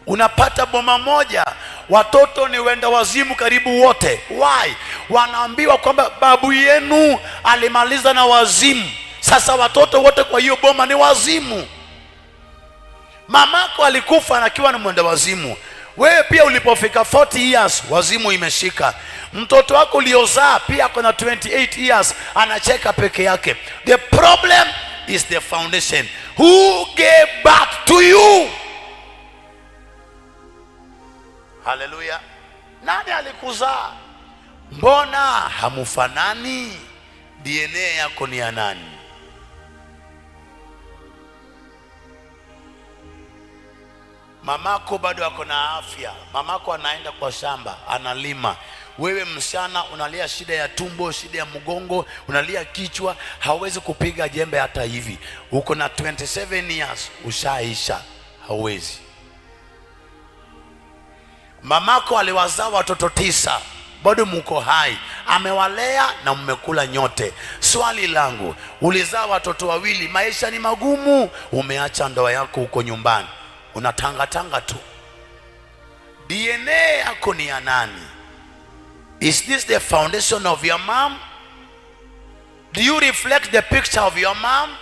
Unapata boma moja, watoto ni wenda wazimu karibu wote. Why? Wanaambiwa kwamba babu yenu alimaliza na wazimu, sasa watoto wote kwa hiyo boma ni wazimu. Mamako alikufa akiwa ni mwenda wazimu. Wewe pia ulipofika 40 years wazimu imeshika. Mtoto wako uliozaa pia kuna 28 years anacheka peke yake. The problem is the foundation. Who gave birth to you? Hallelujah. Nani alikuzaa? Mbona hamufanani? DNA yako ni ya nani? Mamako bado ako na afya, mamako anaenda kwa shamba analima. Wewe msichana unalia shida ya tumbo, shida ya mgongo, unalia kichwa, hauwezi kupiga jembe hata hivi. Uko na 27 years, ushaisha, hauwezi. Mamako aliwazaa watoto 9, bado mko hai, amewalea na mmekula nyote. Swali langu, ulizaa watoto 2, maisha ni magumu, umeacha ndoa yako huko nyumbani, unatanga tu. DNA yako ni ya nani? Is this the foundation of your mom? Do you reflect the picture of your mom?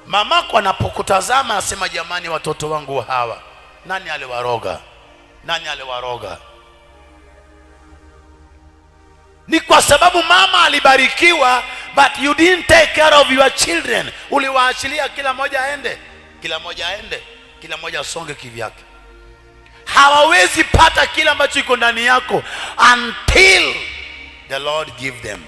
Mamako anapokutazama anasema, jamani, watoto wangu hawa, nani aliwaroga? Nani aliwaroga? Ni kwa sababu mama alibarikiwa, but you didn't take care of your children. Uliwaachilia kila moja aende, kila moja asonge kivyake. Hawawezi pata kila ambacho iko ndani yako until the Lord give them.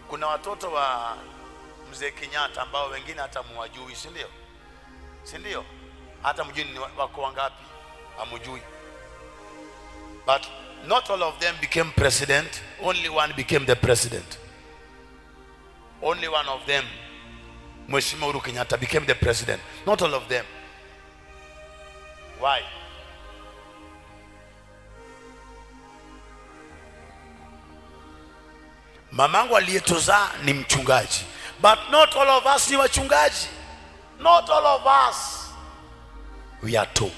Kuna watoto wa Mzee Kenyatta ambao wengine hata muwajui, si ndio? Si ndio? Hata mjui ni wako wangapi, hamjui. But not all of them became president. Only one became the president. Only one of them, Mheshimiwa Uhuru Kenyatta, became the president. Not all of them. Why? Mamangu aliyetuzaa ni mchungaji, but not all of us ni wachungaji. Not all of us. We are two.